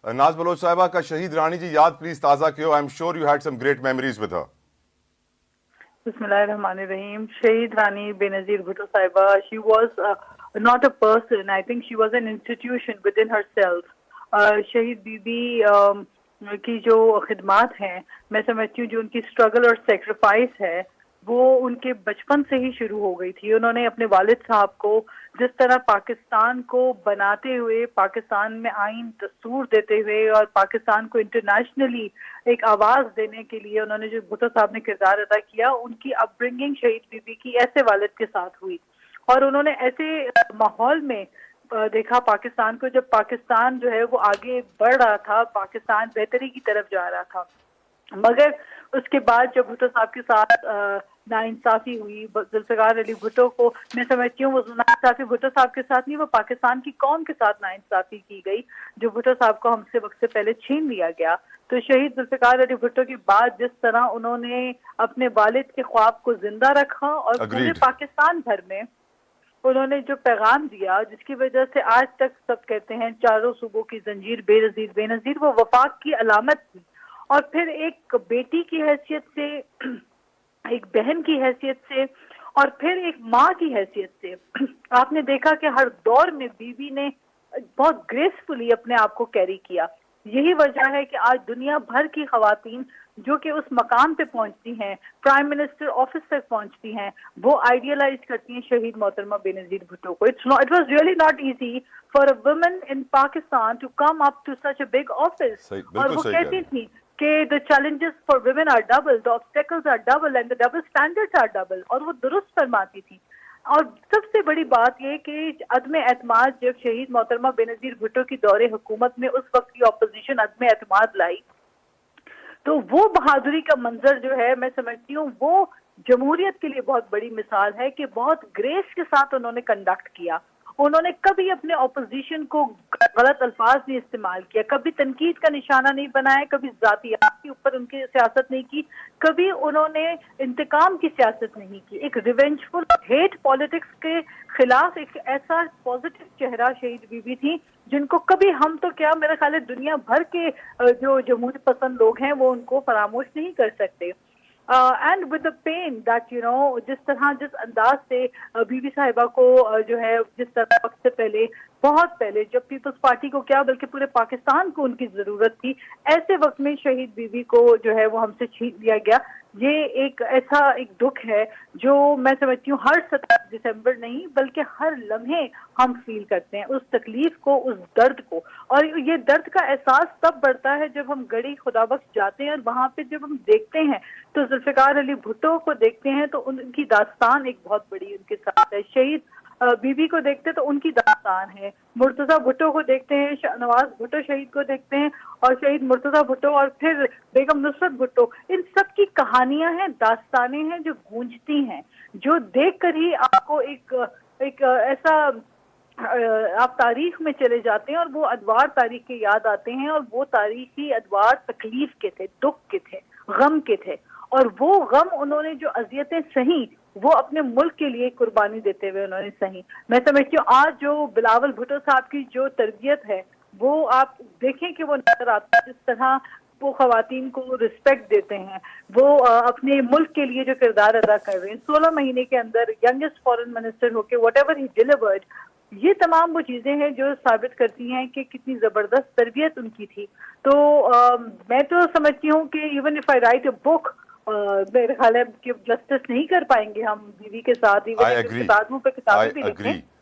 ناز بلوچ صاحبہ کا شہید رانی جی یاد پلیز تازہ کیو. I'm sure you had some great memories with her. بسم اللہ الرحمن الرحیم. شہید رانی بے نظیر بھٹو صاحبہ, she was not a person, I think she was an institution within herself. شہید بی بی کی جو خدمات ہیں, میں سمجھتی ہوں جو ان کی اسٹرگل اور سیکریفائس ہے وہ ان کے بچپن سے ہی شروع ہو گئی تھی. انہوں نے اپنے والد صاحب کو جس طرح پاکستان کو بناتے ہوئے, پاکستان میں آئین دستور دیتے ہوئے اور پاکستان کو انٹرنیشنلی ایک آواز دینے کے لیے انہوں نے جو بھٹو صاحب نے کردار ادا کیا, ان کی اپ برنگنگ شہید بی بی کی ایسے والد کے ساتھ ہوئی اور انہوں نے ایسے ماحول میں دیکھا پاکستان کو, جب پاکستان جو ہے وہ آگے بڑھ رہا تھا, پاکستان بہتری کی طرف جا رہا تھا. مگر اس کے بعد جب بھٹو صاحب کے ساتھ ناانصافی ہوئی, ذوالفقار علی بھٹو کو, میں سمجھتی ہوں وہ ناانصافی بھٹو صاحب کے ساتھ نہیں, وہ پاکستان کی قوم کے ساتھ ناانصافی کی گئی جو بھٹو صاحب کو ہم سے وقت سے پہلے چھین لیا گیا. تو شہید ذوالفقار علی بھٹو کے بعد جس طرح انہوں نے اپنے والد کے خواب کو زندہ رکھا اور پورے پاکستان بھر میں انہوں نے جو پیغام دیا, جس کی وجہ سے آج تک سب کہتے ہیں چاروں صوبوں کی زنجیر بے نظیر بے نظیر, وہ وفاق کی علامت تھی. اور پھر ایک بیٹی کی حیثیت سے, ایک بہن کی حیثیت سے, اور پھر ایک ماں کی حیثیت سے آپ نے دیکھا کہ ہر دور میں بیوی نے بہت گریسفلی اپنے آپ کو کیری کیا. یہی وجہ ہے کہ آج دنیا بھر کی خواتین جو کہ اس مقام پہ پہنچتی ہیں, پرائم منسٹر آفس تک پہنچتی ہیں, وہ آئیڈیلائز کرتی ہیں شہید محترمہ بے نظیر بھٹو کو. It was really not easy for a woman in Pakistan to come up to such a big office. اور وہ کہتی تھیں کہ the challenges for women are double, the obstacles are double and the double standards are double, اور وہ درست فرماتی تھی. اور سب سے بڑی بات یہ کہ عدم اعتماد, جب شہید محترمہ بے نظیر بھٹو کی دور حکومت میں اس وقت کی اپوزیشن عدم اعتماد لائی, تو وہ بہادری کا منظر جو ہے میں سمجھتی ہوں وہ جمہوریت کے لیے بہت بڑی مثال ہے کہ بہت گریس کے ساتھ انہوں نے کنڈکٹ کیا. انہوں نے کبھی اپنے اپوزیشن کو غلط الفاظ نہیں استعمال کیا, کبھی تنقید کا نشانہ نہیں بنایا, کبھی ذاتیات کے اوپر ان کی سیاست نہیں کی, کبھی انہوں نے انتقام کی سیاست نہیں کی. ایک ریونجفل ہیٹ پالیٹکس کے خلاف ایک ایسا پازیٹو چہرہ شہید بی بی تھی جن کو کبھی ہم تو کیا, میرا خیال ہے دنیا بھر کے جو جمہوری پسند لوگ ہیں وہ ان کو فراموش نہیں کر سکتے. And with the pain that you know, جس طرح جس انداز سے بی بی صاحبہ کو جو ہے, جس طرح وقت سے پہلے, بہت پہلے, جب پیپلز پارٹی کو کیا بلکہ پورے پاکستان کو ان کی ضرورت تھی, ایسے وقت میں شہید بی بی کو جو ہے وہ ہم سے چھین لیا گیا. یہ ایک ایسا ایک دکھ ہے جو میں سمجھتی ہوں ہر 17 دسمبر نہیں بلکہ ہر لمحے ہم فیل کرتے ہیں اس تکلیف کو, اس درد کو. اور یہ درد کا احساس تب بڑھتا ہے جب ہم گڑی خدا بخش جاتے ہیں اور وہاں پہ جب ہم دیکھتے ہیں تو ذوالفقار علی بھٹو کو دیکھتے ہیں تو ان کی داستان ایک بہت بڑی ان کے ساتھ ہے. شہید بی بی کو دیکھتے تو ان کی داستان ہے, مرتضیٰ بھٹو کو دیکھتے ہیں, نواز بھٹو شہید کو دیکھتے ہیں, اور شہید مرتضیٰ بھٹو اور پھر بیگم نصرت بھٹو, ان سب کی کہانیاں ہیں, داستانیں ہیں جو گونجتی ہیں, جو دیکھ کر ہی آپ کو ایک ایسا آپ تاریخ میں چلے جاتے ہیں اور وہ ادوار تاریخ کے یاد آتے ہیں, اور وہ تاریخی ادوار تکلیف کے تھے, دکھ کے تھے, غم کے تھے, اور وہ غم انہوں نے جو اذیتیں سہیں وہ اپنے ملک کے لیے قربانی دیتے ہوئے انہوں نے سہیں. میں سمجھتی ہوں آج جو بلاول بھٹو صاحب کی جو تربیت ہے وہ آپ دیکھیں کہ وہ نظر آتا ہے, جس طرح وہ خواتین کو رسپیکٹ دیتے ہیں, وہ اپنے ملک کے لیے جو کردار ادا کر رہے ہیں. 16 مہینے کے اندر ینگسٹ فارن منسٹر ہو کے واٹ ایور ہی ڈیلیورڈ, یہ تمام وہ چیزیں ہیں جو ثابت کرتی ہیں کہ کتنی زبردست تربیت ان کی تھی. تو میں تو سمجھتی ہوں کہ ایون اف آئی رائٹ اے بک, میرے خیال ہے کہ جسٹس نہیں کر پائیں گے ہم بیوی کے ساتھ, ایون کتابوں پہ کتابیں بھی لکھیں.